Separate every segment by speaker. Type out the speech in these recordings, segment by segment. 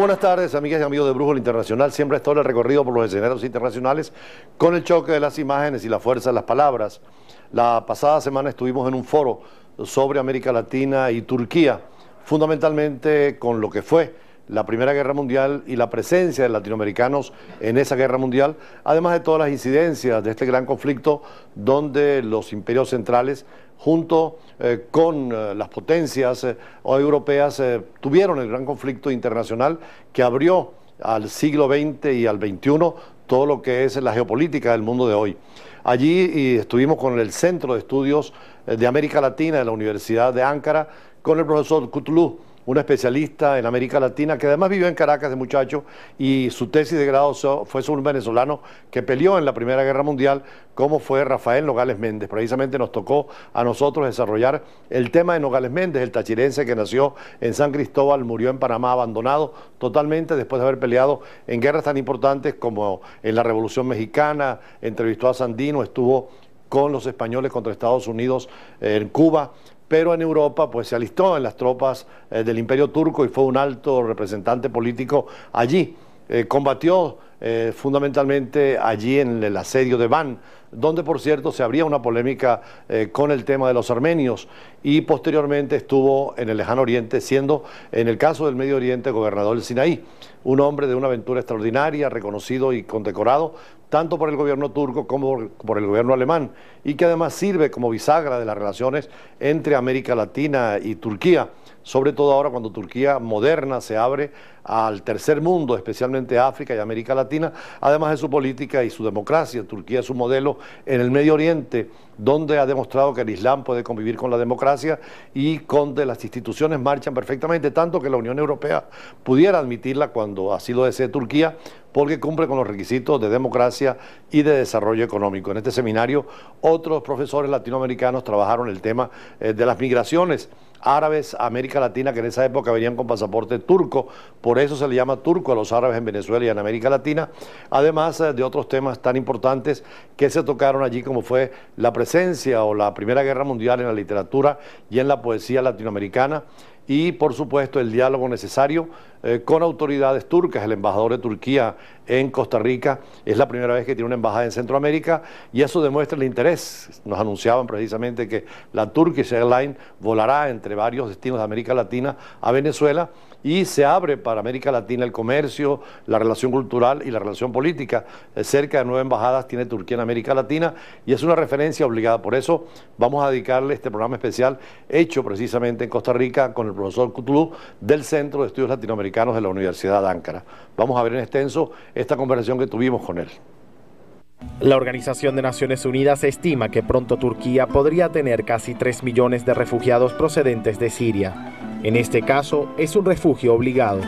Speaker 1: Buenas tardes, amigas y amigos de Brújula Internacional. Siempre está el recorrido por los escenarios internacionales con el choque de las imágenes y la fuerza de las palabras. La pasada semana estuvimos en un foro sobre América Latina y Turquía, fundamentalmente con lo que fue la Primera Guerra Mundial y la presencia de latinoamericanos en esa guerra mundial, además de todas las incidencias de este gran conflicto donde los imperios centrales junto con las potencias europeas tuvieron el gran conflicto internacional que abrió al siglo XX y al XXI todo lo que es la geopolítica del mundo de hoy. Allí estuvimos con el Centro de Estudios de América Latina de la Universidad de Ankara, con el profesor Kutlu, un especialista en América Latina que además vivió en Caracas de muchacho y su tesis de grado fue sobre un venezolano que peleó en la Primera Guerra Mundial, como fue Rafael Nogales Méndez. Precisamente nos tocó a nosotros desarrollar el tema de Nogales Méndez, el tachirense que nació en San Cristóbal, murió en Panamá abandonado totalmente después de haber peleado en guerras tan importantes como en la Revolución Mexicana, entrevistó a Sandino, estuvo con los españoles contra Estados Unidos en Cuba, pero en Europa pues se alistó en las tropas del Imperio Turco y fue un alto representante político allí. Combatió fundamentalmente allí en el asedio de Van, donde por cierto se abría una polémica con el tema de los armenios, y posteriormente estuvo en el Lejano Oriente, siendo en el caso del Medio Oriente gobernador del Sinaí, un hombre de una aventura extraordinaria, reconocido y condecorado tanto por el gobierno turco como por el gobierno alemán, y que además sirve como bisagra de las relaciones entre América Latina y Turquía, sobre todo ahora cuando Turquía moderna se abre al tercer mundo, especialmente África y América Latina, además de su política y su democracia. Turquía es un modelo en el Medio Oriente, donde ha demostrado que el Islam puede convivir con la democracia y donde las instituciones marchan perfectamente, tanto que la Unión Europea pudiera admitirla cuando así lo desee Turquía, porque cumple con los requisitos de democracia y de desarrollo económico. En este seminario, otros profesores latinoamericanos trabajaron el tema de las migraciones árabes a América Latina, que en esa época venían con pasaporte turco, por eso se le llama turco a los árabes en Venezuela y en América Latina, además de otros temas tan importantes que se tocaron allí, como fue la presencia o la Primera Guerra Mundial en la literatura y en la poesía latinoamericana, y por supuesto el diálogo necesario con autoridades turcas. El embajador de Turquía en Costa Rica es la primera vez que tiene una embajada en Centroamérica, y eso demuestra el interés. Nos anunciaban precisamente que la Turkish Airlines volará entre varios destinos de América Latina a Venezuela, y se abre para América Latina el comercio, la relación cultural y la relación política. Cerca de 9 embajadas tiene Turquía en América Latina y es una referencia obligada. Por eso vamos a dedicarle este programa especial hecho precisamente en Costa Rica con el profesor Kutlu del Centro de Estudios Latinoamericanos de la Universidad de Ankara. Vamos a ver en extenso esta conversación que tuvimos con él.
Speaker 2: La Organización de Naciones Unidas estima que pronto Turquía podría tener casi 3 millones de refugiados procedentes de Siria. En este caso, es un refugio obligado,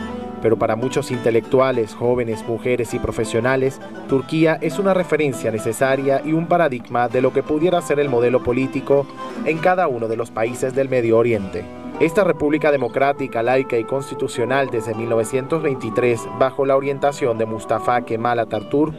Speaker 2: pero para muchos intelectuales, jóvenes, mujeres y profesionales, Turquía es una referencia necesaria y un paradigma de lo que pudiera ser el modelo político en cada uno de los países del Medio Oriente. Esta república democrática, laica y constitucional desde 1923, bajo la orientación de Mustafa Kemal Atatürk,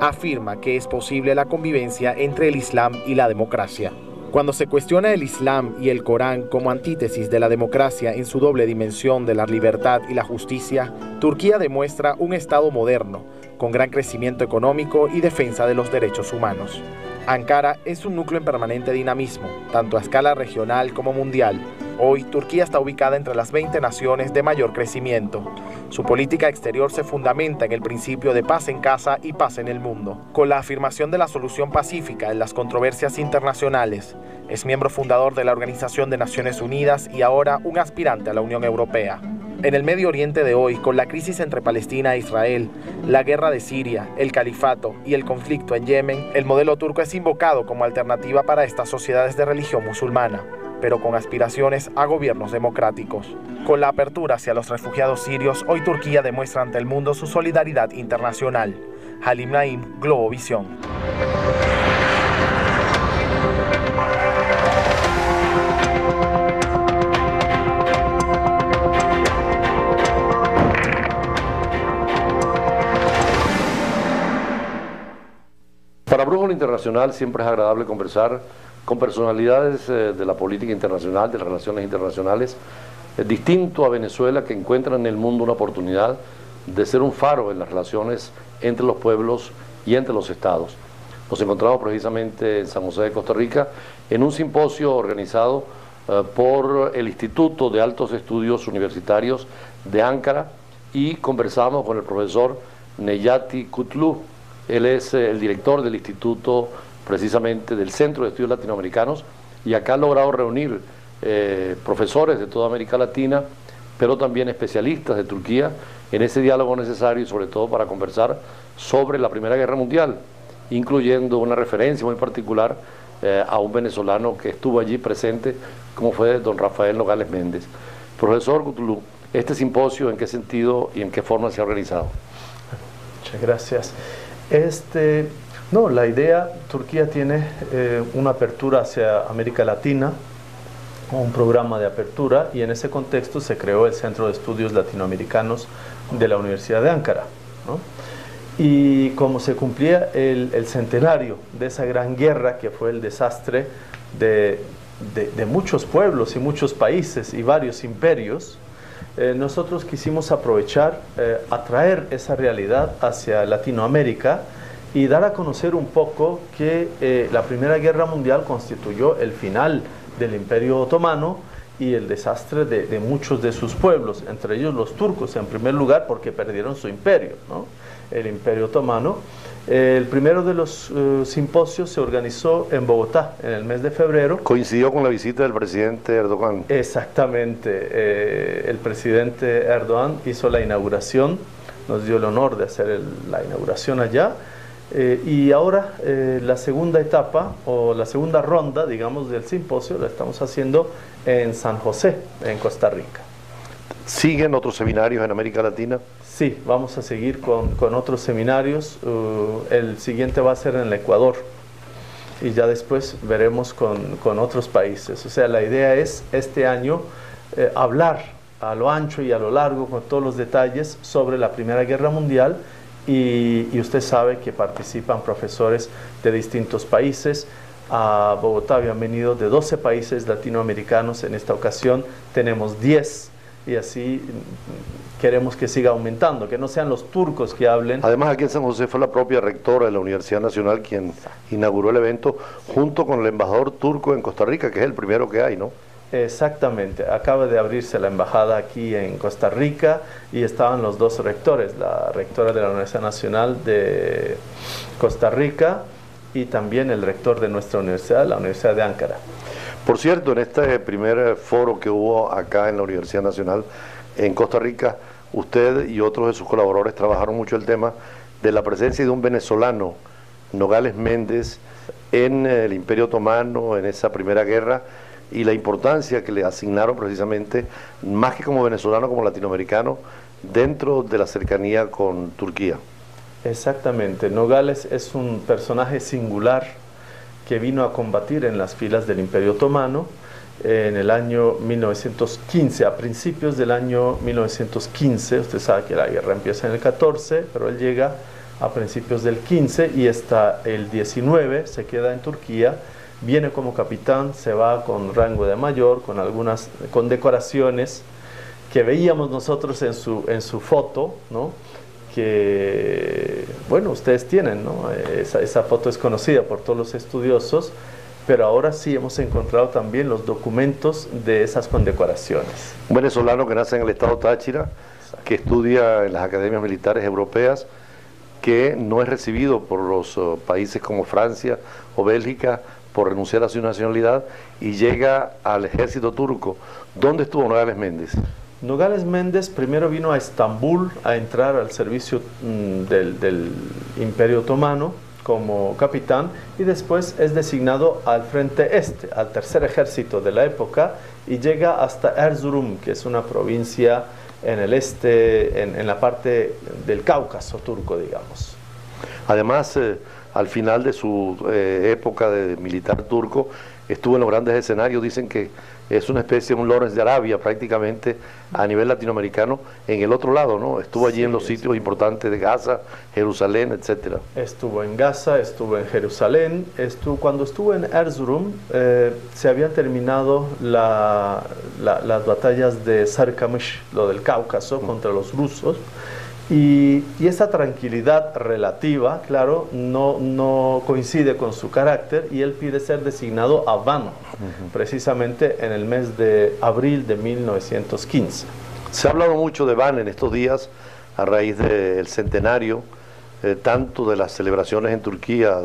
Speaker 2: afirma que es posible la convivencia entre el Islam y la democracia. Cuando se cuestiona el Islam y el Corán como antítesis de la democracia en su doble dimensión de la libertad y la justicia, Turquía demuestra un Estado moderno, con gran crecimiento económico y defensa de los derechos humanos. Ankara es un núcleo en permanente dinamismo, tanto a escala regional como mundial. Hoy, Turquía está ubicada entre las 20 naciones de mayor crecimiento. Su política exterior se fundamenta en el principio de paz en casa y paz en el mundo, con la afirmación de la solución pacífica en las controversias internacionales. Es miembro fundador de la Organización de Naciones Unidas y ahora un aspirante a la Unión Europea. En el Medio Oriente de hoy, con la crisis entre Palestina e Israel, la guerra de Siria, el califato y el conflicto en Yemen, el modelo turco es invocado como alternativa para estas sociedades de religión musulmana, pero con aspiraciones a gobiernos democráticos. Con la apertura hacia los refugiados sirios, hoy Turquía demuestra ante el mundo su solidaridad internacional. Halim Naim, Globovisión.
Speaker 1: Para Brújula Internacional siempre es agradable conversar con personalidades de la política internacional, de las relaciones internacionales, distinto a Venezuela, que encuentra en el mundo una oportunidad de ser un faro en las relaciones entre los pueblos y entre los estados. Nos encontramos precisamente en San José de Costa Rica en un simposio organizado por el Instituto de Altos Estudios Universitarios de Ankara, y conversamos con el profesor Neyati Kutlu. Él es el director del instituto, precisamente del Centro de Estudios Latinoamericanos, y acá ha logrado reunir profesores de toda América Latina, pero también especialistas de Turquía, en ese diálogo necesario y sobre todo para conversar sobre la Primera Guerra Mundial, incluyendo una referencia muy particular a un venezolano que estuvo allí presente, como fue don Rafael Nogales Méndez. Profesor Kutlu, ¿este simposio en qué sentido y en qué forma se ha organizado?
Speaker 3: Muchas gracias. La idea, Turquía tiene una apertura hacia América Latina, un programa de apertura, y en ese contexto se creó el Centro de Estudios Latinoamericanos de la Universidad de Ankara, ¿no? Y como se cumplía el centenario de esa gran guerra que fue el desastre de muchos pueblos y muchos países y varios imperios, nosotros quisimos aprovechar, atraer esa realidad hacia Latinoamérica y dar a conocer un poco que la Primera Guerra Mundial constituyó el final del Imperio Otomano y el desastre de muchos de sus pueblos, entre ellos los turcos en primer lugar, porque perdieron su imperio, ¿no? El Imperio Otomano. El primero de los simposios se organizó en Bogotá en el mes de febrero.
Speaker 1: Coincidió con la visita del presidente Erdogan.
Speaker 3: Exactamente. El presidente Erdogan hizo la inauguración, nos dio el honor de hacer la inauguración allá. Y ahora la segunda etapa o la segunda ronda, digamos, del simposio la estamos haciendo en San José, en Costa Rica.
Speaker 1: ¿Siguen otros seminarios en América Latina?
Speaker 3: Sí, vamos a seguir con otros seminarios. El siguiente va a ser en el Ecuador y ya después veremos con otros países. O sea, la idea es este año hablar a lo ancho y a lo largo, con todos los detalles, sobre la Primera Guerra Mundial. Y usted sabe que participan profesores de distintos países. A Bogotá habían venido de 12 países latinoamericanos. En esta ocasión tenemos 10 y así queremos que siga aumentando, que no sean los turcos que hablen.
Speaker 1: Además, aquí en San José fue la propia rectora de la Universidad Nacional quien inauguró el evento junto con el embajador turco en Costa Rica, que es el primero que hay, ¿no?
Speaker 3: Exactamente, acaba de abrirse la embajada aquí en Costa Rica y estaban los dos rectores, la rectora de la Universidad Nacional de Costa Rica y también el rector de nuestra universidad, la Universidad de Ankara.
Speaker 1: Por cierto, en este primer foro que hubo acá en la Universidad Nacional en Costa Rica, usted y otros de sus colaboradores trabajaron mucho el tema de la presencia de un venezolano, Nogales Méndez, en el Imperio Otomano, en esa primera guerra, y la importancia que le asignaron precisamente, más que como venezolano, como latinoamericano, dentro de la cercanía con Turquía.
Speaker 3: Exactamente, Nogales es un personaje singular que vino a combatir en las filas del Imperio Otomano en el año 1915, a principios del año 1915, usted sabe que la guerra empieza en el 14, pero él llega a principios del 15 y hasta el 19 se queda en Turquía. Viene como capitán, se va con rango de mayor, con algunas condecoraciones que veíamos nosotros en su foto, ¿no? Que, bueno, ustedes tienen, ¿no? Esa foto es conocida por todos los estudiosos, pero ahora sí hemos encontrado también los documentos de esas condecoraciones.
Speaker 1: Un venezolano que nace en el estado Táchira, que estudia en las academias militares europeas, que no es recibido por los países como Francia o Bélgica, por renunciar a su nacionalidad, y llega al ejército turco. ¿Dónde estuvo Nogales Méndez?
Speaker 3: Nogales Méndez primero vino a Estambul a entrar al servicio del Imperio Otomano como capitán y después es designado al Frente Este, al tercer ejército de la época, y llega hasta Erzurum, que es una provincia en el este, en la parte del Cáucaso turco, digamos.
Speaker 1: Además, al final de su época de militar turco, estuvo en los grandes escenarios. Dicen que es una especie de un Lawrence de Arabia prácticamente a nivel latinoamericano en el otro lado, ¿no? Estuvo allí en los sitios importantes de Gaza, Jerusalén, etcétera.
Speaker 3: Estuvo en Gaza, estuvo en Jerusalén, cuando estuvo en Erzurum se habían terminado las batallas de Sarkamish, lo del Cáucaso, contra los rusos. Y esa tranquilidad relativa, claro, no coincide con su carácter y él pide ser designado a Van, precisamente en el mes de abril de 1915.
Speaker 1: Se ha hablado mucho de Van en estos días a raíz del centenario, tanto de las celebraciones en Turquía,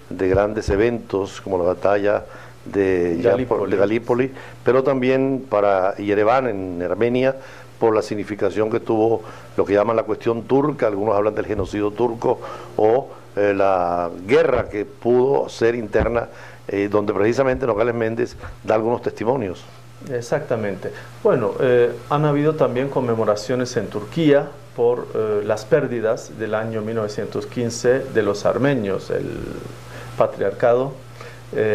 Speaker 1: de grandes eventos como la batalla de Galípoli, pero también para Yerevan en Armenia, por la significación que tuvo lo que llaman la cuestión turca, algunos hablan del genocidio turco, o la guerra que pudo ser interna, donde precisamente Nogales Méndez da algunos testimonios.
Speaker 3: Exactamente. Bueno, han habido también conmemoraciones en Turquía por las pérdidas del año 1915 de los armenios, el patriarcado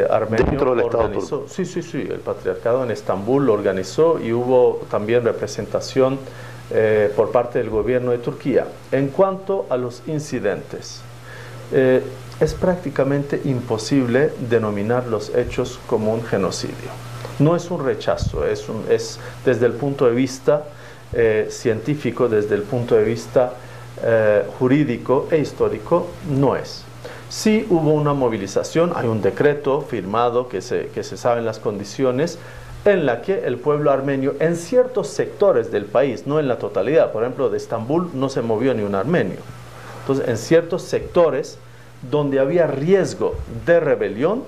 Speaker 3: armenio
Speaker 1: dentro del Estado
Speaker 3: organizó,
Speaker 1: turco.
Speaker 3: sí, el patriarcado en Estambul lo organizó y hubo también representación por parte del gobierno de Turquía. En cuanto a los incidentes, es prácticamente imposible denominar los hechos como un genocidio. No es un rechazo, es desde el punto de vista científico, desde el punto de vista jurídico e histórico, no es. Sí hubo una movilización, hay un decreto firmado que se saben las condiciones, en la que el pueblo armenio en ciertos sectores del país, no en la totalidad, por ejemplo de Estambul no se movió ni un armenio, entonces en ciertos sectores donde había riesgo de rebelión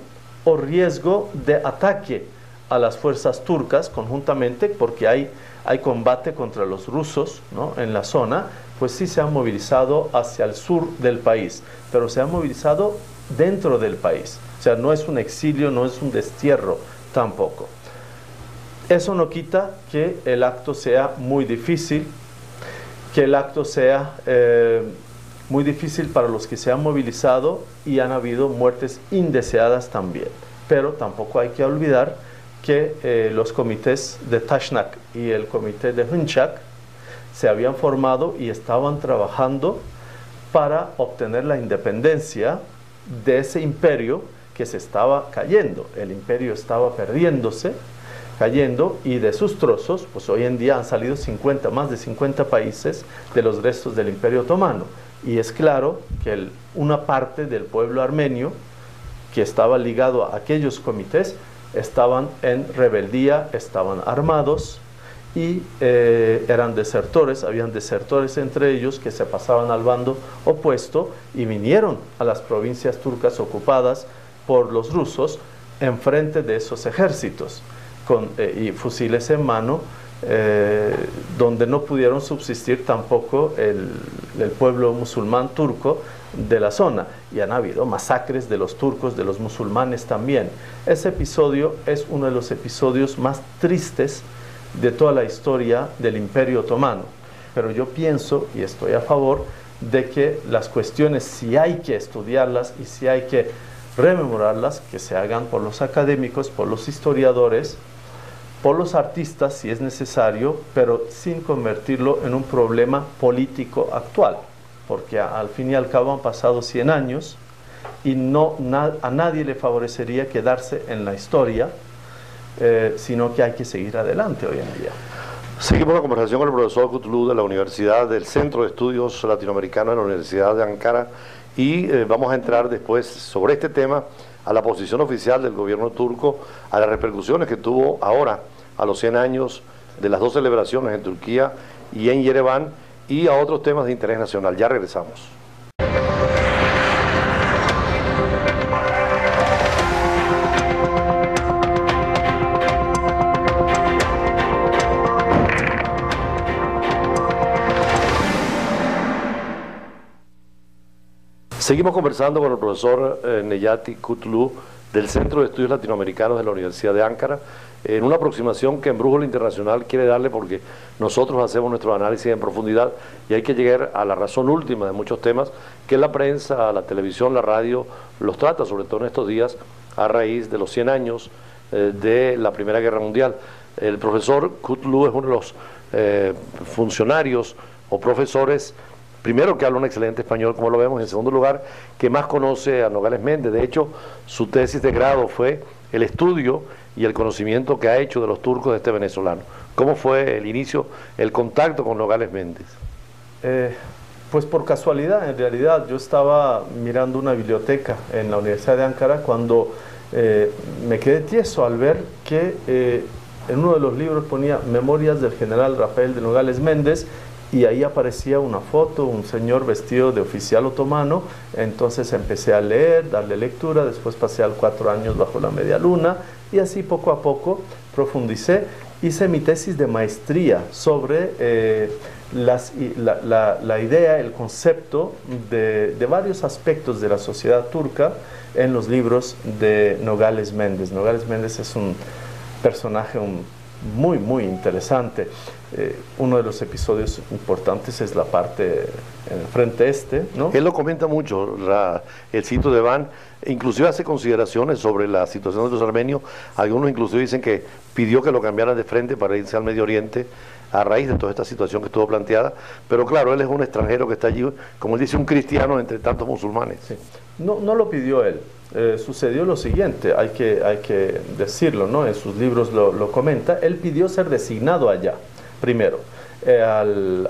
Speaker 3: o riesgo de ataque a las fuerzas turcas conjuntamente, porque hay combate contra los rusos, ¿no?, en la zona, pues sí se han movilizado hacia el sur del país, pero se han movilizado dentro del país, o sea, no es un exilio, no es un destierro tampoco. Eso no quita que el acto sea muy difícil, que el acto sea muy difícil para los que se han movilizado y han habido muertes indeseadas también, pero tampoco hay que olvidar que los comités de Tashnak y el comité de Hınçak se habían formado y estaban trabajando para obtener la independencia de ese imperio que se estaba cayendo. El imperio estaba cayendo y de sus trozos, pues hoy en día han salido más de 50 países de los restos del Imperio Otomano. Y es claro que una parte del pueblo armenio que estaba ligado a aquellos comités estaban en rebeldía, estaban armados y eran desertores, habían desertores entre ellos que se pasaban al bando opuesto y vinieron a las provincias turcas ocupadas por los rusos enfrente de esos ejércitos y fusiles en mano, donde no pudieron subsistir tampoco el pueblo musulmán turco de la zona, y han habido masacres de los turcos, de los musulmanes también. Ese episodio es uno de los episodios más tristes de toda la historia del Imperio Otomano, pero yo pienso y estoy a favor de que las cuestiones, si hay que estudiarlas y si hay que rememorarlas, que se hagan por los académicos, por los historiadores, por los artistas si es necesario, pero sin convertirlo en un problema político actual, porque al fin y al cabo han pasado 100 años y a nadie le favorecería quedarse en la historia, sino que hay que seguir adelante hoy en día.
Speaker 1: Seguimos la conversación con el profesor Kutlu de la Universidad del Centro de Estudios Latinoamericanos de la Universidad de Ankara y vamos a entrar después sobre este tema a la posición oficial del gobierno turco, a las repercusiones que tuvo ahora a los 100 años de las dos celebraciones en Turquía y en Yerevan y a otros temas de interés nacional. Ya regresamos. Seguimos conversando con el profesor Necati Kutlu del Centro de Estudios Latinoamericanos de la Universidad de Ankara, en una aproximación que Embrújula Internacional quiere darle, porque nosotros hacemos nuestro análisis en profundidad y hay que llegar a la razón última de muchos temas que la prensa, la televisión, la radio los trata, sobre todo en estos días, a raíz de los 100 años de la Primera Guerra Mundial. El profesor Kutlu es uno de los funcionarios o profesores, primero, que habla un excelente español, como lo vemos; en segundo lugar, que más conoce a Nogales Méndez. De hecho, su tesis de grado fue el estudio y el conocimiento que ha hecho de los turcos de este venezolano. ¿Cómo fue el inicio, el contacto con Nogales Méndez?
Speaker 3: Pues por casualidad, en realidad. Yo estaba mirando una biblioteca en la Universidad de Ankara cuando me quedé tieso al ver que en uno de los libros ponía Memorias del general Rafael de Nogales Méndez, y ahí aparecía una foto, un señor vestido de oficial otomano. Entonces empecé a leer, darle lectura, después pasé al 4 años bajo la media luna, y así poco a poco profundicé. Hice mi tesis de maestría sobre la idea, el concepto de varios aspectos de la sociedad turca en los libros de Nogales Méndez. Nogales Méndez es un personaje muy interesante. Uno de los episodios importantes es la parte en el frente este, ¿no?
Speaker 1: Él lo comenta mucho, el sitio de Van, inclusive hace consideraciones sobre la situación de los armenios. Algunos inclusive dicen que pidió que lo cambiaran de frente para irse al Medio Oriente a raíz de toda esta situación que estuvo planteada. Pero claro, él es un extranjero que está allí, como él dice, un cristiano entre tantos musulmanes.
Speaker 3: Sí. No lo pidió él. Sucedió lo siguiente, hay que decirlo, ¿no? En sus libros lo comenta. Él pidió ser designado allá, primero, a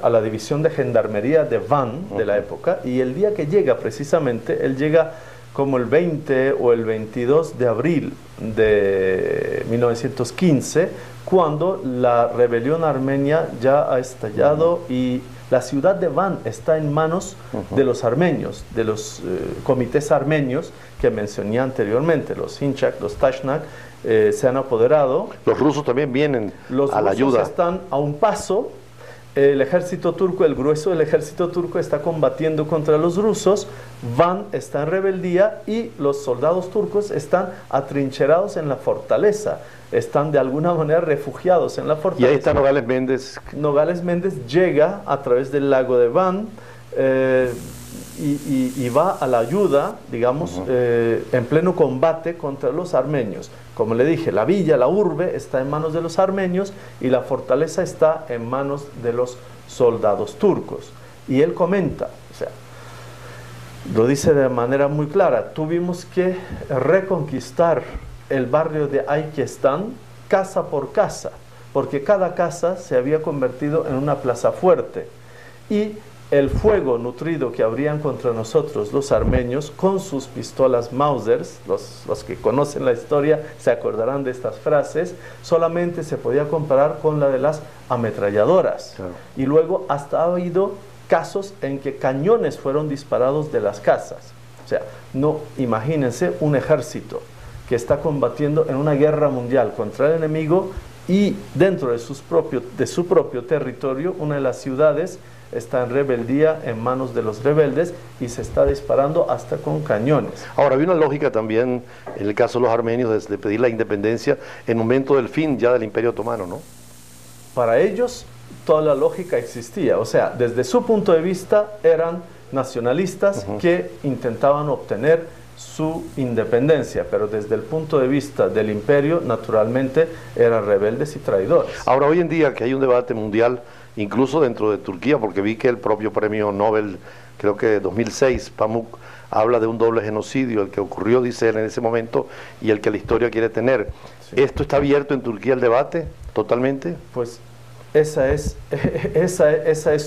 Speaker 3: la división de gendarmería de Van de la época, y el día que llega, precisamente, él llega como el 20 o el 22 de abril de 1915, cuando la rebelión armenia ya ha estallado y la ciudad de Van está en manos de los armenios, de los comités armenios que mencioné anteriormente, los Hinchak, los Tashnak, se han apoderado.
Speaker 1: Los rusos también vienen a la ayuda.
Speaker 3: Los rusos están a un paso. El ejército turco, el grueso del ejército turco está combatiendo contra los rusos. Van está en rebeldía y los soldados turcos están atrincherados en la fortaleza. Están de alguna manera refugiados en la fortaleza.
Speaker 1: Y ahí está Nogales Méndez.
Speaker 3: Nogales Méndez llega a través del lago de Van y va a la ayuda, digamos, en pleno combate contra los armenios. Como le dije, la villa, la urbe, está en manos de los armenios y la fortaleza está en manos de los soldados turcos. Y él comenta, o sea, lo dice de manera muy clara: tuvimos que reconquistar el barrio de Aykestán casa por casa, porque cada casa se había convertido en una plaza fuerte, y el fuego nutrido que abrían contra nosotros los armenios con sus pistolas Mausers, los que conocen la historia se acordarán de estas frases, solamente se podía comparar con la de las ametralladoras. Claro. Y luego hasta ha habido casos en que cañones fueron disparados de las casas. O sea, no, imagínense un ejército que está combatiendo en una guerra mundial contra el enemigo, y dentro de su propio territorio, una de las ciudades está en rebeldía, en manos de los rebeldes, y se está disparando hasta con cañones.
Speaker 1: Ahora, había una lógica también, en el caso de los armenios, de pedir la independencia en momento del fin ya del Imperio Otomano, ¿no?
Speaker 3: Para ellos, toda la lógica existía. O sea, desde su punto de vista, eran nacionalistas que intentaban obtener su independencia, pero desde el punto de vista del imperio, naturalmente, eran rebeldes y traidores.
Speaker 1: Ahora, hoy en día que hay un debate mundial, incluso dentro de Turquía, porque vi que el propio premio Nobel, creo que 2006, Pamuk, habla de un doble genocidio, el que ocurrió, dice él, en ese momento, y el que la historia quiere tener. Sí. ¿Esto está abierto en Turquía el debate totalmente?
Speaker 3: Pues esa es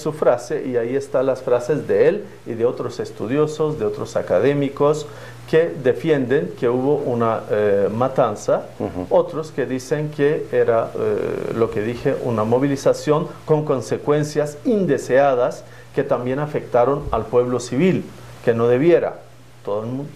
Speaker 3: su frase, y ahí están las frases de él y de otros estudiosos, de otros académicos que defienden que hubo una matanza, otros que dicen que era lo que dije, una movilización con consecuencias indeseadas que también afectaron al pueblo civil, que no debiera.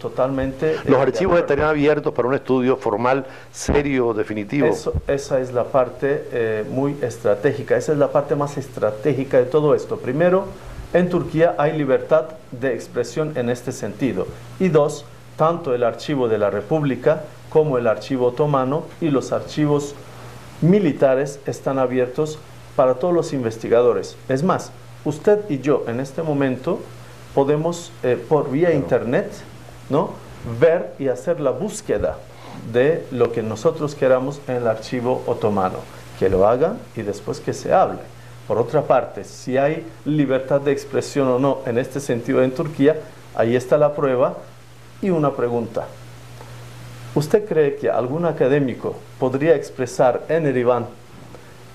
Speaker 3: Totalmente.
Speaker 1: Los archivos estarían abiertos para un estudio formal, serio, definitivo.
Speaker 3: Esa es la parte muy estratégica, esa es la parte más estratégica de todo esto. Primero, en Turquía hay libertad de expresión en este sentido. Y dos, tanto el archivo de la República como el archivo otomano y los archivos militares están abiertos para todos los investigadores. Es más, usted y yo en este momento podemos por vía internet, ¿no?, ver y hacer la búsqueda de lo que nosotros queramos en el archivo otomano, que lo hagan y después que se hable. Por otra parte, si hay libertad de expresión o no en este sentido en Turquía, ahí está la prueba. Y una pregunta: ¿usted cree que algún académico podría expresar en Ereván,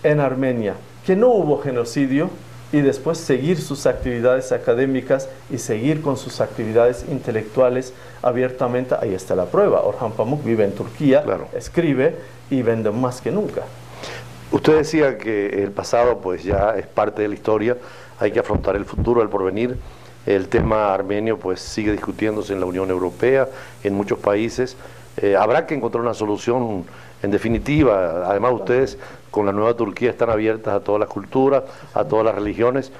Speaker 3: en Armenia, que no hubo genocidio y después seguir sus actividades académicas y seguir con sus actividades intelectuales abiertamente? Ahí está la prueba. Orhan Pamuk vive en Turquía, claro, escribe y vende más que nunca.
Speaker 1: Usted decía que el pasado pues ya es parte de la historia, hay que afrontar el futuro, el porvenir. El tema armenio pues sigue discutiéndose en la Unión Europea, en muchos países. Habrá que encontrar una solución en definitiva. Además, ustedes con la nueva Turquía están abiertas a todas las culturas, a todas las religiones.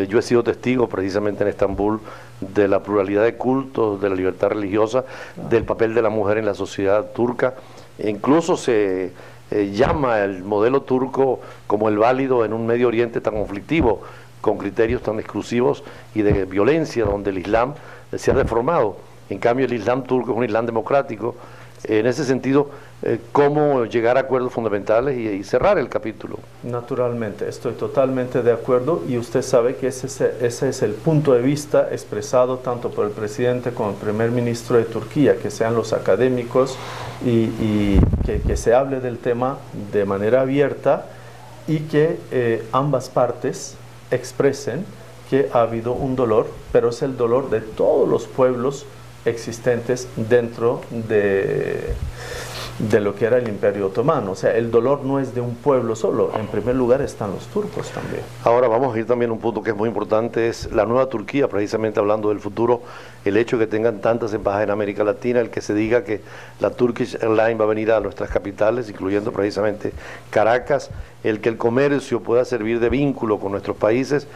Speaker 1: Yo he sido testigo precisamente en Estambul de la pluralidad de cultos, de la libertad religiosa, del papel de la mujer en la sociedad turca. E incluso se llama el modelo turco como el válido en un Medio Oriente tan conflictivo, con criterios tan exclusivos y de violencia, donde el Islam se ha deformado. En cambio, el Islam turco es un Islam democrático. En ese sentido, ¿cómo llegar a acuerdos fundamentales y cerrar el capítulo?
Speaker 3: Naturalmente, estoy totalmente de acuerdo, y usted sabe que ese es el punto de vista expresado tanto por el presidente como el primer ministro de Turquía, que sean los académicos y que se hable del tema de manera abierta, y que ambas partes expresen que ha habido un dolor, pero es el dolor de todos los pueblos existentes dentro de lo que era el Imperio Otomano. O sea, el dolor no es de un pueblo solo, en primer lugar están los turcos también.
Speaker 1: Ahora vamos a ir también a un punto que es muy importante, es la nueva Turquía, precisamente hablando del futuro, el hecho de que tengan tantas embajadas en América Latina, el que se diga que la Turkish Airlines va a venir a nuestras capitales, incluyendo precisamente Caracas, el que el comercio pueda servir de vínculo con nuestros países,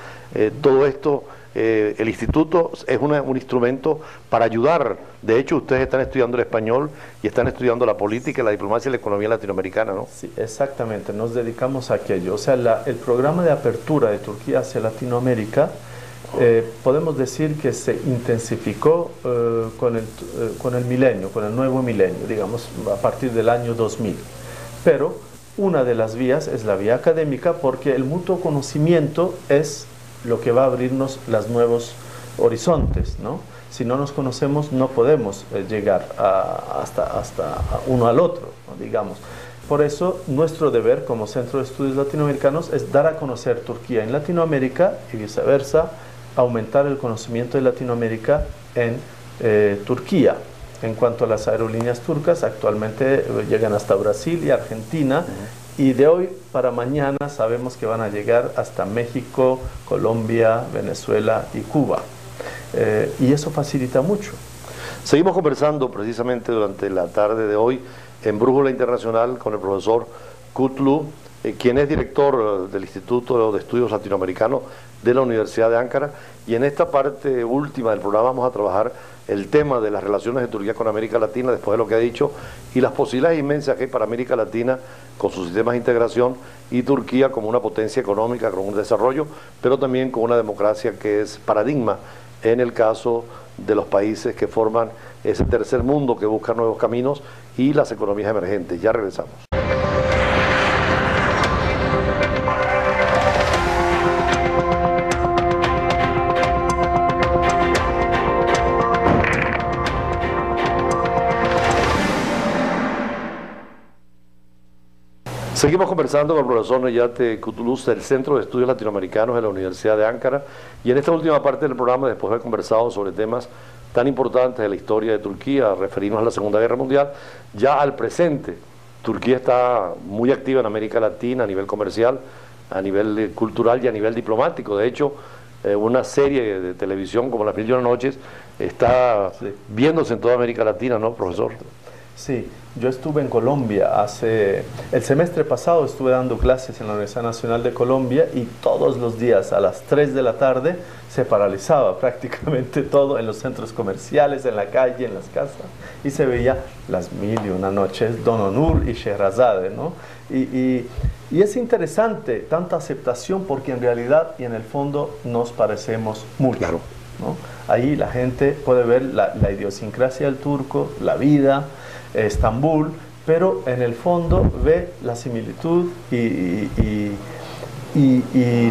Speaker 1: todo esto. El instituto es un instrumento para ayudar. De hecho, ustedes están estudiando el español y están estudiando la política, la diplomacia y la economía latinoamericana, ¿no?
Speaker 3: Sí, exactamente, nos dedicamos a aquello. O sea, el programa de apertura de Turquía hacia Latinoamérica, podemos decir que se intensificó con el milenio, con el nuevo milenio, digamos, a partir del año 2000. Pero una de las vías es la vía académica, porque el mutuo conocimiento es lo que va a abrirnos los nuevos horizontes, ¿no? Si no nos conocemos, no podemos llegar hasta uno al otro, ¿no? Digamos. Por eso, nuestro deber como Centro de Estudios Latinoamericanos es dar a conocer Turquía en Latinoamérica y viceversa, aumentar el conocimiento de Latinoamérica en Turquía. En cuanto a las aerolíneas turcas, actualmente llegan hasta Brasil y Argentina, y de hoy para mañana sabemos que van a llegar hasta México, Colombia, Venezuela y Cuba. Y eso facilita mucho.
Speaker 1: Seguimos conversando precisamente durante la tarde de hoy en Brújula Internacional con el profesor Kutlu, quien es director del Instituto de Estudios Latinoamericanos de la Universidad de Ankara. Y en esta parte última del programa vamos a trabajar el tema de las relaciones de Turquía con América Latina, después de lo que ha dicho, y las posibilidades inmensas que hay para América Latina con sus sistemas de integración, y Turquía como una potencia económica, con un desarrollo, pero también con una democracia que es paradigma en el caso de los países que forman ese tercer mundo que busca nuevos caminos y las economías emergentes. Ya regresamos. Seguimos conversando con el profesor Necati Kurtulus del Centro de Estudios Latinoamericanos de la Universidad de Ankara, y en esta última parte del programa, después de haber conversado sobre temas tan importantes de la historia de Turquía, referirnos a la Segunda Guerra Mundial, ya al presente. Turquía está muy activa en América Latina a nivel comercial, a nivel cultural y a nivel diplomático. De hecho, una serie de televisión como Las Mil y Una Noches está viéndose en toda América Latina, ¿no, profesor?
Speaker 3: Sí, yo estuve en Colombia el semestre pasado, estuve dando clases en la Universidad Nacional de Colombia, y todos los días a las 3 de la tarde se paralizaba prácticamente todo en los centros comerciales, en la calle, en las casas, y se veía Las Mil y Una Noches, Don Onur y Shehrazade, ¿no? Y es interesante tanta aceptación, porque en realidad y en el fondo nos parecemos mucho, claro, ¿no? Ahí la gente puede ver la idiosincrasia del turco, la vida. Estambul, pero en el fondo ve la similitud y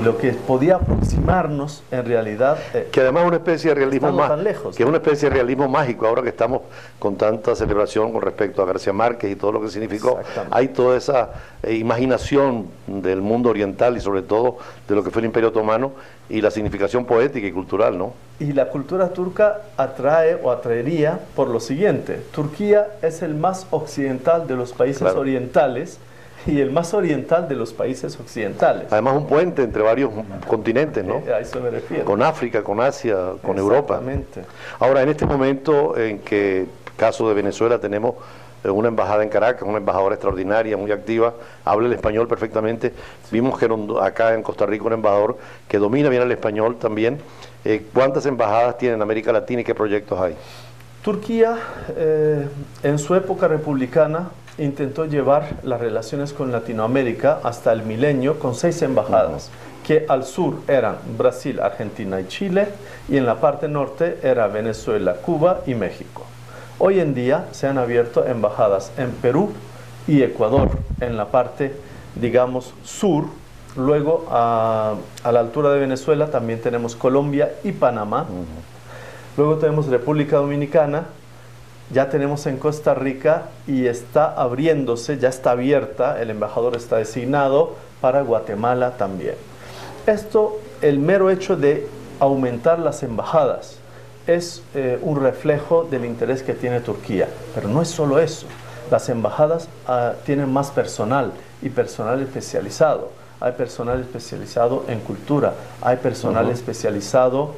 Speaker 3: lo que podía aproximarnos en realidad
Speaker 1: que además es una especie de realismo
Speaker 3: lejos,
Speaker 1: que es una especie de realismo mágico ahora que estamos con tanta celebración con respecto a García Márquez y todo lo que significó. Hay toda esa imaginación del mundo oriental y sobre todo de lo que fue el Imperio Otomano y la significación poética y cultural, ¿no?
Speaker 3: Y la cultura turca atrae o atraería por lo siguiente: Turquía es el más occidental de los países orientales y el más oriental de los países occidentales.
Speaker 1: Además un puente entre varios continentes, ¿no?
Speaker 3: A eso me refiero.
Speaker 1: Con África, con Asia, con Europa.
Speaker 3: Exactamente.
Speaker 1: Ahora, en este momento en que, caso de Venezuela, tenemos una embajada en Caracas, una embajadora extraordinaria, muy activa, habla el español perfectamente. Vimos que acá en Costa Rica un embajador que domina bien el español también. ¿Cuántas embajadas tiene en América Latina y qué proyectos hay?
Speaker 3: Turquía, en su época republicana, intentó llevar las relaciones con Latinoamérica hasta el milenio con 6 embajadas, que al sur eran Brasil, Argentina y Chile, y en la parte norte era Venezuela, Cuba y México. Hoy en día se han abierto embajadas en Perú y Ecuador, en la parte, digamos, sur. Luego, a la altura de Venezuela, también tenemos Colombia y Panamá. Luego tenemos República Dominicana. Ya tenemos en Costa Rica y está abriéndose, ya está abierta, el embajador está designado para Guatemala también. Esto, el mero hecho de aumentar las embajadas, es un reflejo del interés que tiene Turquía. Pero no es solo eso, las embajadas tienen más personal y personal especializado. Hay personal especializado en cultura, hay personal especializado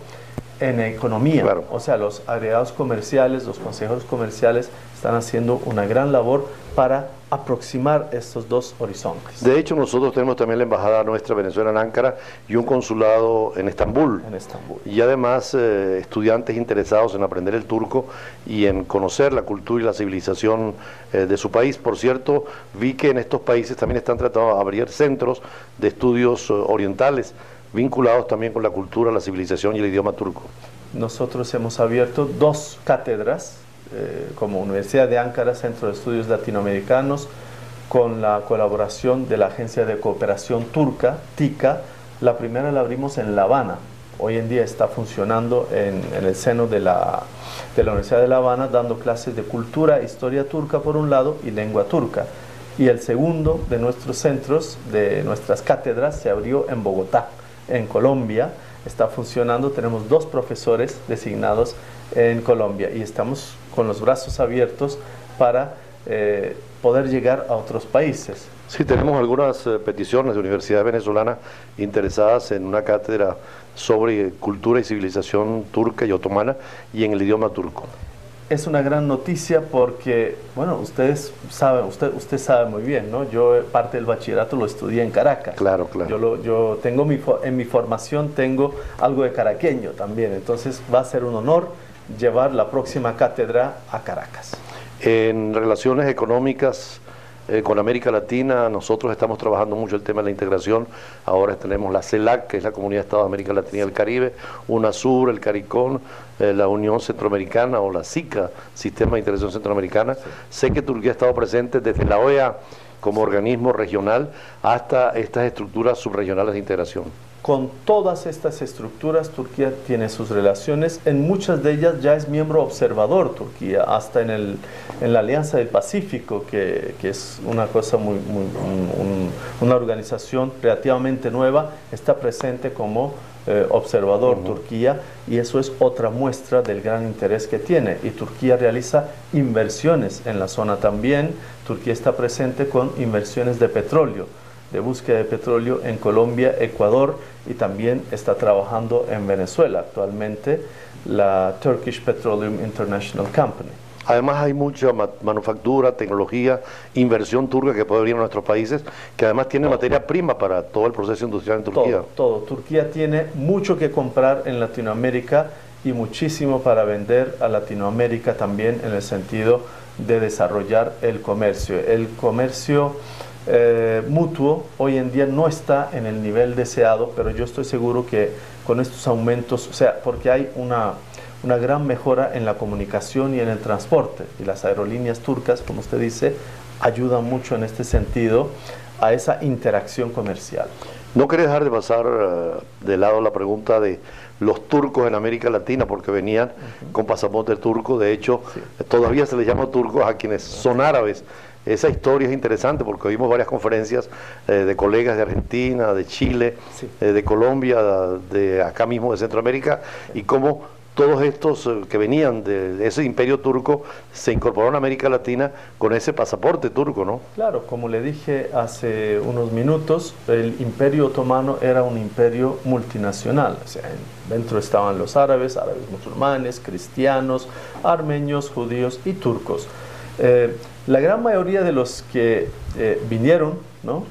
Speaker 3: en economía, o sea, los agregados comerciales, los consejos comerciales están haciendo una gran labor para aproximar estos dos horizontes.
Speaker 1: De hecho, nosotros tenemos también la embajada nuestra Venezuela en Ankara y un consulado en Estambul. Y además estudiantes interesados en aprender el turco y en conocer la cultura y la civilización de su país. Por cierto, vi que en estos países también están tratando de abrir centros de estudios orientales vinculados también con la cultura, la civilización y el idioma turco.
Speaker 3: Nosotros hemos abierto 2 cátedras como Universidad de Ankara, Centro de Estudios Latinoamericanos, con la colaboración de la Agencia de Cooperación Turca, TICA. La primera la abrimos en La Habana. Hoy en día está funcionando en el seno de la Universidad de La Habana, dando clases de cultura, historia turca por un lado y lengua turca. Y el segundo de nuestros centros, de nuestras cátedras, se abrió en Bogotá, en Colombia. Está funcionando, tenemos 2 profesores designados en Colombia y estamos con los brazos abiertos para poder llegar a otros países.
Speaker 1: Sí, tenemos algunas peticiones de universidades venezolanas interesadas en una cátedra sobre cultura y civilización turca y otomana y en el idioma turco.
Speaker 3: Es una gran noticia porque, bueno, ustedes saben, usted sabe muy bien, ¿no? Yo parte del bachillerato lo estudié en Caracas.
Speaker 1: Claro, claro.
Speaker 3: Yo tengo en mi formación tengo algo de caraqueño también, entonces va a ser un honor llevar la próxima cátedra a Caracas.
Speaker 1: En relaciones económicas con América Latina, nosotros estamos trabajando mucho el tema de la integración. Ahora tenemos la CELAC, que es la Comunidad de Estados de América Latina y el Caribe, UNASUR, el CARICOM, la Unión Centroamericana o la SICA, Sistema de Integración Centroamericana. Sí. Sé que Turquía ha estado presente desde la OEA como organismo regional hasta estas estructuras subregionales de integración.
Speaker 3: Con todas estas estructuras, Turquía tiene sus relaciones. En muchas de ellas ya es miembro observador Turquía, hasta en la Alianza del Pacífico, que es una cosa una organización relativamente nueva, está presente como observador Turquía, y eso es otra muestra del gran interés que tiene. Y Turquía realiza inversiones en la zona también. Turquía está presente con inversiones de petróleo, de búsqueda de petróleo en Colombia, Ecuador, y también está trabajando en Venezuela actualmente la Turkish Petroleum International Company.
Speaker 1: Además hay mucha manufactura, tecnología, inversión turca que puede venir a nuestros países, que además tiene materia prima para todo el proceso industrial en Turquía.
Speaker 3: Todo. Turquía tiene mucho que comprar en Latinoamérica y muchísimo para vender a Latinoamérica también, en el sentido de desarrollar el comercio. El comercio mutuo hoy en día no está en el nivel deseado, pero yo estoy seguro que con estos aumentos, o sea, porque hay una gran mejora en la comunicación y en el transporte. Y las aerolíneas turcas, como usted dice, ayudan mucho en este sentido a esa interacción comercial.
Speaker 1: No quería dejar de pasar de lado la pregunta de los turcos en América Latina, porque venían con pasaporte turco. De hecho, todavía se les llama turcos a quienes son árabes. Esa historia es interesante porque oímos varias conferencias de colegas de Argentina, de Chile, de Colombia, de acá mismo de Centroamérica, y cómo todos estos que venían de ese imperio turco se incorporaron a América Latina con ese pasaporte turco, ¿no?
Speaker 3: Claro, como le dije hace unos minutos, el imperio otomano era un imperio multinacional. O sea, dentro estaban los árabes musulmanes, cristianos, armenios, judíos y turcos. La gran mayoría de los que vinieron, ¿no?,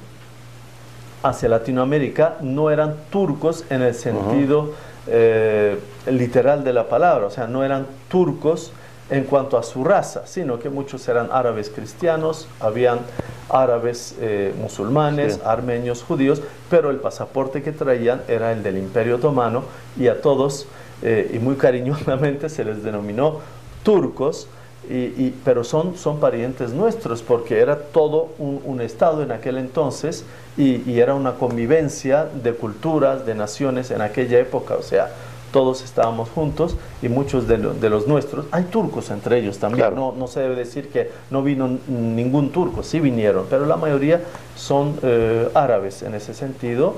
Speaker 3: hacia Latinoamérica no eran turcos en el sentido literal de la palabra, o sea, no eran turcos en cuanto a su raza, sino que muchos eran árabes cristianos, habían árabes musulmanes, armenios, judíos, pero el pasaporte que traían era el del Imperio Otomano, y a todos, y muy cariñosamente, se les denominó turcos. Pero son parientes nuestros, porque era todo un estado en aquel entonces, y era una convivencia de culturas, de naciones en aquella época. O sea, todos estábamos juntos, y muchos de los nuestros, hay turcos entre ellos también. Claro. No se debe decir que no vino ningún turco, sí vinieron, pero la mayoría son árabes en ese sentido.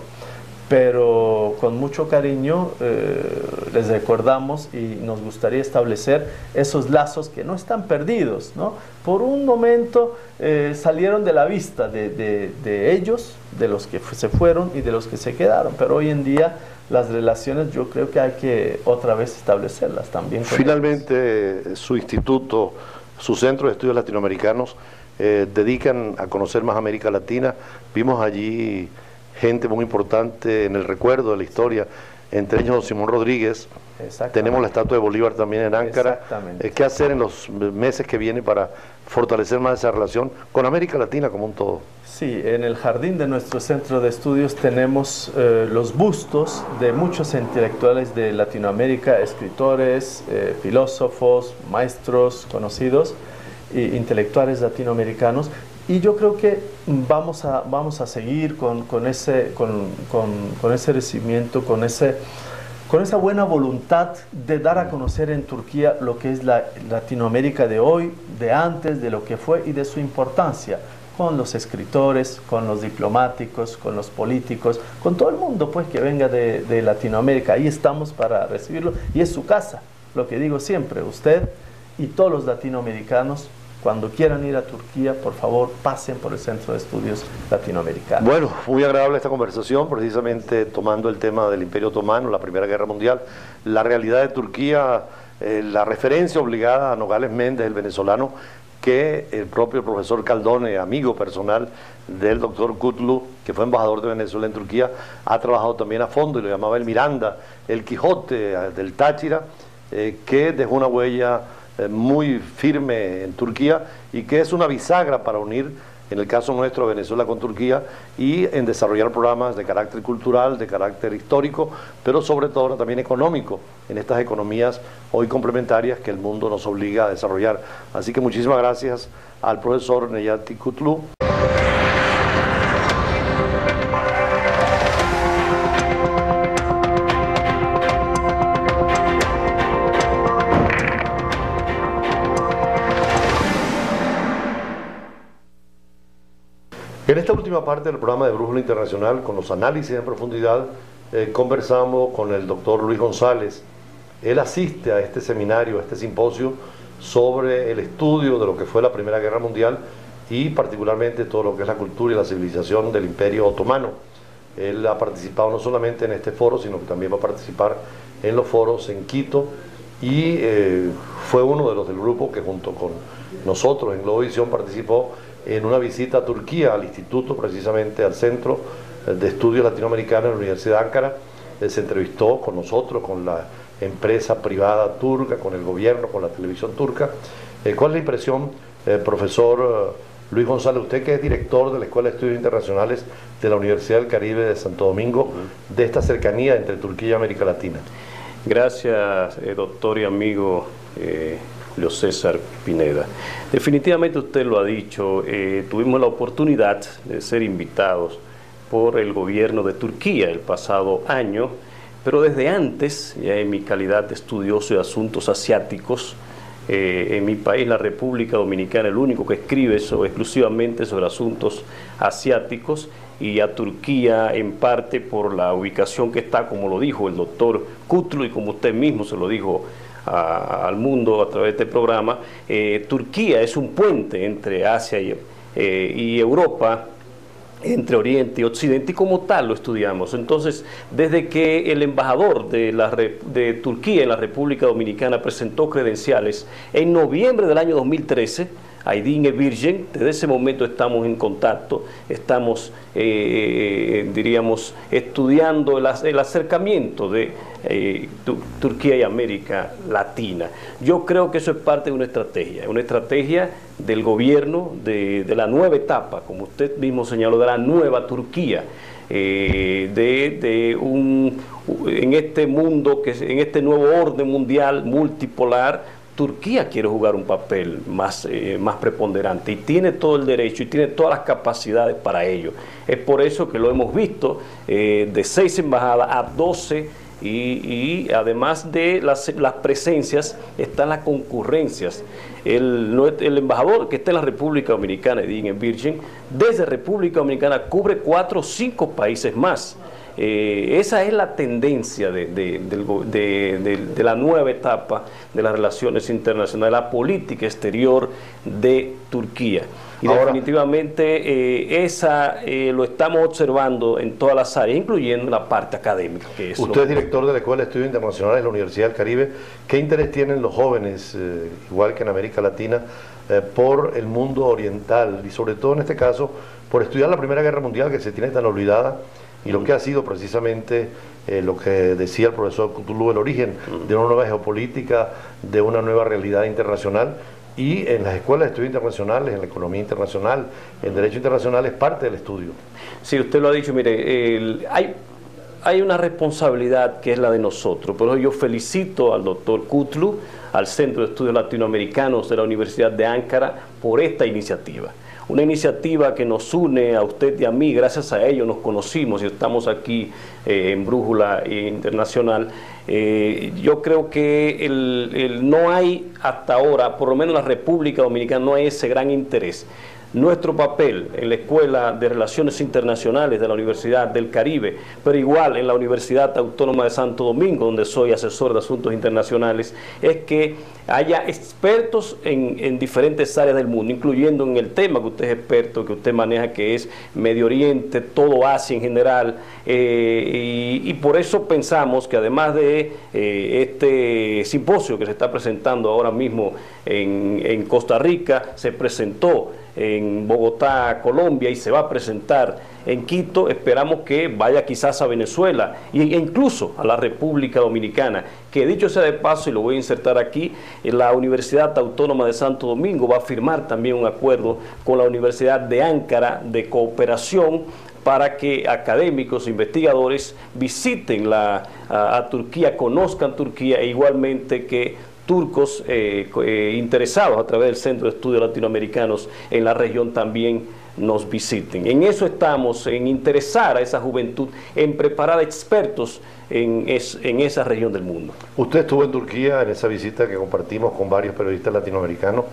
Speaker 3: Pero con mucho cariño les recordamos, y nos gustaría establecer esos lazos que no están perdidos, ¿no? Por un momento salieron de la vista de ellos, de los que se fueron y de los que se quedaron, pero hoy en día las relaciones yo creo que hay que otra vez establecerlas también.
Speaker 1: Finalmente, su instituto, su centro de estudios latinoamericanos, dedican a conocer más América Latina. Vimos allí gente muy importante en el recuerdo de la historia, entre ellos Simón Rodríguez. Tenemos la estatua de Bolívar también en Ankara. ¿Qué hacer en los meses que vienen para fortalecer más esa relación con América Latina como un todo?
Speaker 3: Sí, en el jardín de nuestro centro de estudios tenemos los bustos de muchos intelectuales de Latinoamérica, escritores, filósofos, maestros conocidos, e intelectuales latinoamericanos. Y yo creo que vamos a seguir con ese recibimiento, con esa buena voluntad de dar a conocer en Turquía lo que es la Latinoamérica de hoy, de antes, de lo que fue y de su importancia, con los escritores, con los diplomáticos, con los políticos, con todo el mundo pues que venga de Latinoamérica. Ahí estamos para recibirlo, y es su casa. Lo que digo siempre, usted y todos los latinoamericanos, cuando quieran ir a Turquía, por favor, pasen por el Centro de Estudios Latinoamericanos.
Speaker 1: Bueno, muy agradable esta conversación, precisamente tomando el tema del Imperio Otomano, la Primera Guerra Mundial, la realidad de Turquía, la referencia obligada a Nogales Méndez, el venezolano, que el propio profesor Caldone, amigo personal del doctor Kutlu, que fue embajador de Venezuela en Turquía, ha trabajado también a fondo y lo llamaba el Miranda, el Quijote del Táchira, que dejó una huella muy firme en Turquía y que es una bisagra para unir, en el caso nuestro, Venezuela con Turquía, y en desarrollar programas de carácter cultural, de carácter histórico, pero sobre todo también económico, en estas economías hoy complementarias que el mundo nos obliga a desarrollar. Así que muchísimas gracias al profesor Necati Kutlu. En esta última parte del programa de Brújula Internacional, con los análisis en profundidad, conversamos con el doctor Luis González. Él asiste a este seminario, a este simposio sobre el estudio de lo que fue la Primera Guerra Mundial y particularmente todo lo que es la cultura y la civilización del Imperio Otomano. Él ha participado no solamente en este foro, sino que también va a participar en los foros en Quito, y fue uno de los del grupo que junto con nosotros en Globovisión participó en una visita a Turquía, al instituto, precisamente al Centro de Estudios Latinoamericanos de la Universidad de Ankara. Se entrevistó con nosotros, con la empresa privada turca, con el gobierno, con la televisión turca. ¿Cuál es la impresión, profesor Luis González, usted que es director de la Escuela de Estudios Internacionales de la Universidad del Caribe de Santo Domingo, de esta cercanía entre Turquía y América Latina?
Speaker 4: Gracias, doctor y amigo Julio César Pineda. Definitivamente usted lo ha dicho, tuvimos la oportunidad de ser invitados por el gobierno de Turquía el pasado año, pero desde antes, ya en mi calidad de estudioso de asuntos asiáticos, en mi país, la República Dominicana, el único que escribe exclusivamente sobre asuntos asiáticos, y a Turquía en parte por la ubicación que está, como lo dijo el doctor Kutlu y como usted mismo se lo dijo al mundo a través de este programa. Turquía es un puente entre Asia y Europa, entre Oriente y Occidente, y como tal lo estudiamos. Entonces, desde que el embajador de Turquía en la República Dominicana presentó credenciales en noviembre del año 2013, Aydin Virgen, desde ese momento estamos en contacto, estamos, diríamos, estudiando el acercamiento de Turquía y América Latina. Yo creo que eso es parte de una estrategia del gobierno de la nueva etapa, como usted mismo señaló, de la nueva Turquía, en este mundo, en este nuevo orden mundial multipolar. Turquía quiere jugar un papel más preponderante y tiene todo el derecho y tiene todas las capacidades para ello. Es por eso que lo hemos visto de 6 embajadas a 12 y además de las presencias están las concurrencias. El embajador que está en la República Dominicana, Aydin Virgen, desde República Dominicana cubre 4 o 5 países más. Esa es la tendencia de la nueva etapa de las relaciones internacionales, la política exterior de Turquía. Y ahora, definitivamente lo estamos observando en todas las áreas, incluyendo la parte académica. Que es
Speaker 1: usted es director de la Escuela de Estudios Internacionales de la Universidad del Caribe. ¿Qué interés tienen los jóvenes, igual que en América Latina, por el mundo oriental y sobre todo en este caso por estudiar la Primera Guerra Mundial, que se tiene tan olvidada, y lo que ha sido precisamente lo que decía el profesor Kutlu, el origen de una nueva geopolítica, de una nueva realidad internacional? Y en las escuelas de estudios internacionales, en la economía internacional, en derecho internacional, es parte del estudio.
Speaker 4: Sí, usted lo ha dicho, mire, hay una responsabilidad que es la de nosotros. Por eso yo felicito al doctor Kutlu, al Centro de Estudios Latinoamericanos de la Universidad de Ankara, por esta iniciativa. Una iniciativa que nos une a usted y a mí, gracias a ello nos conocimos y estamos aquí en Brújula Internacional. Yo creo que no hay hasta ahora, por lo menos en la República Dominicana, no hay ese gran interés. Nuestro papel en la Escuela de Relaciones Internacionales de la Universidad del Caribe, pero igual en la Universidad Autónoma de Santo Domingo, donde soy asesor de asuntos internacionales, es que haya expertos en diferentes áreas del mundo, incluyendo en el tema que usted es experto, que usted maneja, que es Medio Oriente, todo Asia en general, y por eso pensamos que además de este simposio que se está presentando ahora mismo en Costa Rica, se presentó en Bogotá, Colombia, y se va a presentar en Quito, esperamos que vaya quizás a Venezuela e incluso a la República Dominicana, que dicho sea de paso, y lo voy a insertar aquí, la Universidad Autónoma de Santo Domingo va a firmar también un acuerdo con la Universidad de Ankara de cooperación para que académicos, investigadores visiten a Turquía, conozcan Turquía, e igualmente que turcos interesados a través del Centro de Estudios Latinoamericanos en la región también nos visiten. En eso estamos, en interesar a esa juventud, en preparar expertos en esa región del mundo.
Speaker 1: Usted estuvo en Turquía en esa visita que compartimos con varios periodistas latinoamericanos.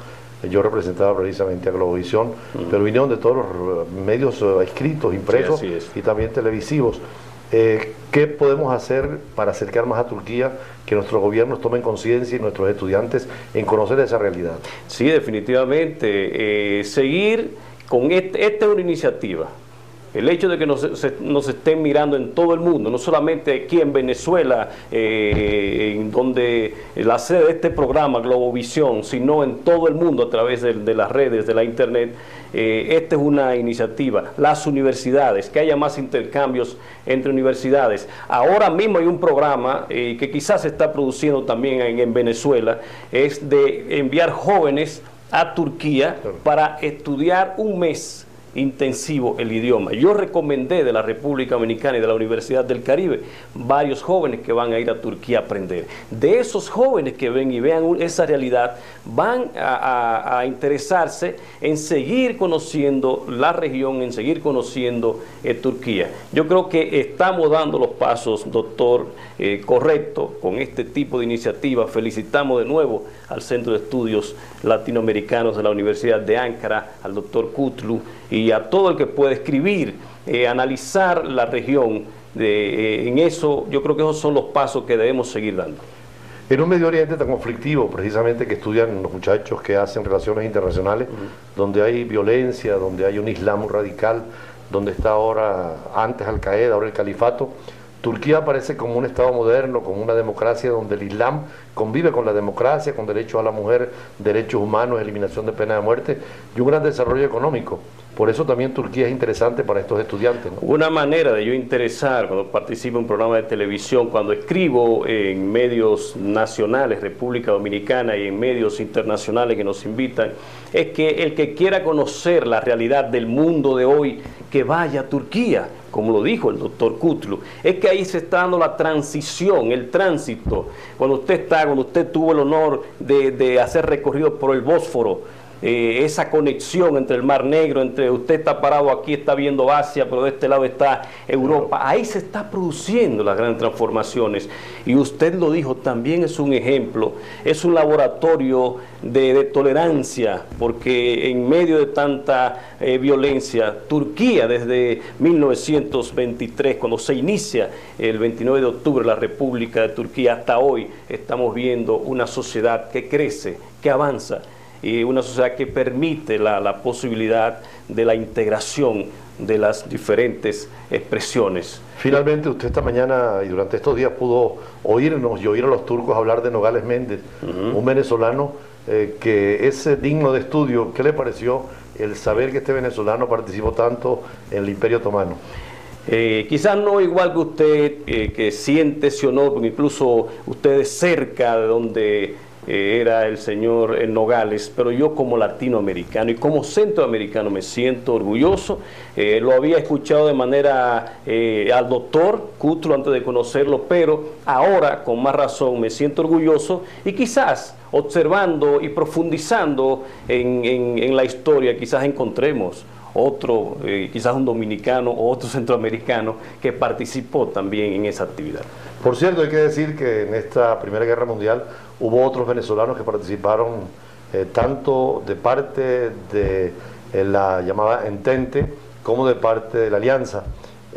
Speaker 1: Yo representaba precisamente a Globovisión, pero vinieron de todos los medios escritos, impresos, sí, y también televisivos. ¿Qué podemos hacer para acercar más a Turquía, que nuestros gobiernos tomen conciencia y nuestros estudiantes en conocer esa realidad?
Speaker 4: Sí, definitivamente. Seguir con esta es una iniciativa. El hecho de que nos estén mirando en todo el mundo, no solamente aquí en Venezuela, en donde la sede de este programa, Globovisión, sino en todo el mundo a través de las redes, de la internet. Esta es una iniciativa. Las universidades, que haya más intercambios entre universidades. Ahora mismo hay un programa que quizás se está produciendo también en Venezuela, es de enviar jóvenes a Turquía para estudiar un mes intensivo el idioma. Yo recomendé de la República Dominicana y de la Universidad del Caribe varios jóvenes que van a ir a Turquía a aprender. De esos jóvenes que ven y vean esa realidad, van a interesarse en seguir conociendo la región, en seguir conociendo Turquía. Yo creo que estamos dando los pasos, doctor, correctos con este tipo de iniciativa. Felicitamos de nuevo al Centro de Estudios Latinoamericanos de la Universidad de Ankara, al doctor Kutlu y a todo el que puede escribir, analizar la región. En eso, yo creo que esos son los pasos que debemos seguir dando.
Speaker 1: En un Medio Oriente tan conflictivo, precisamente, que estudian los muchachos que hacen relaciones internacionales, donde hay violencia, donde hay un Islam radical, donde está ahora, antes Al-Qaeda, ahora el califato, Turquía aparece como un Estado moderno, como una democracia donde el Islam convive con la democracia, con derechos a la mujer, derechos humanos, eliminación de pena de muerte y un gran desarrollo económico. Por eso también Turquía es interesante para estos estudiantes, ¿no?
Speaker 4: Una manera de yo interesar cuando participo en un programa de televisión, cuando escribo en medios nacionales, República Dominicana, y en medios internacionales que nos invitan, es que el que quiera conocer la realidad del mundo de hoy, que vaya a Turquía, como lo dijo el doctor Kutlu. Es que ahí se está dando la transición, el tránsito. Cuando usted tuvo el honor de hacer recorrido por el Bósforo, esa conexión entre el Mar Negro, entre usted está parado aquí, está viendo Asia, pero de este lado está Europa. Ahí se está produciendo las grandes transformaciones. Y usted lo dijo, también es un ejemplo, es un laboratorio de tolerancia, porque en medio de tanta violencia, Turquía desde 1923, cuando se inicia el 29 de octubre la República de Turquía, hasta hoy estamos viendo una sociedad que crece, que avanza, y una sociedad que permite la posibilidad de la integración de las diferentes expresiones.
Speaker 1: Finalmente, usted esta mañana y durante estos días pudo oírnos y oír a los turcos hablar de Nogales Méndez, un venezolano que es digno de estudio. ¿Qué le pareció el saber que este venezolano participó tanto en el Imperio Otomano?
Speaker 4: Quizás no igual que usted, que siente ese honor, porque incluso usted es cerca de donde era el señor Nogales, pero yo como latinoamericano y como centroamericano me siento orgulloso. Lo había escuchado de manera al doctor Kutlu antes de conocerlo, pero ahora con más razón me siento orgulloso, y quizás observando y profundizando en la historia, quizás encontremos otro, quizás un dominicano o otro centroamericano que participó también en esa actividad.
Speaker 1: Por cierto, hay que decir que en esta Primera Guerra Mundial hubo otros venezolanos que participaron tanto de parte de la llamada Entente como de parte de la Alianza.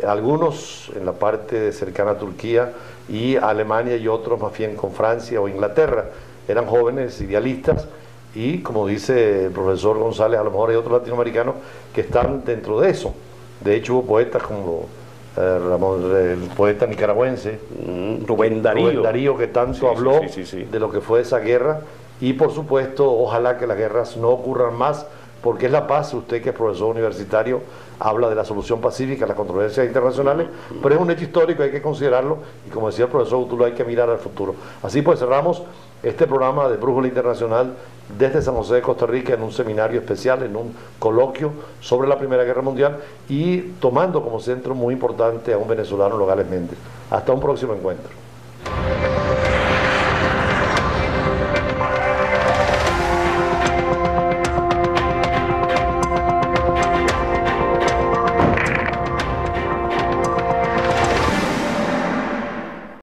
Speaker 1: Algunos en la parte cercana a Turquía y a Alemania, y otros más bien con Francia o Inglaterra. Eran jóvenes idealistas y, como dice el profesor González, a lo mejor hay otros latinoamericanos que están dentro de eso. De hecho, hubo poetas como el poeta nicaragüense
Speaker 4: Rubén Darío,
Speaker 1: que tanto habló de lo que fue esa guerra, y por supuesto ojalá que las guerras no ocurran más, porque es la paz. Usted, que es profesor universitario, habla de la solución pacífica a las controversias internacionales, pero es un hecho histórico, hay que considerarlo, y como decía el profesor Utulo, hay que mirar al futuro. Así pues, cerramos este programa de Brújula Internacional desde San José de Costa Rica, en un seminario especial, en un coloquio sobre la Primera Guerra Mundial, y tomando como centro muy importante a un venezolano, Nogales Méndez. Hasta un próximo encuentro.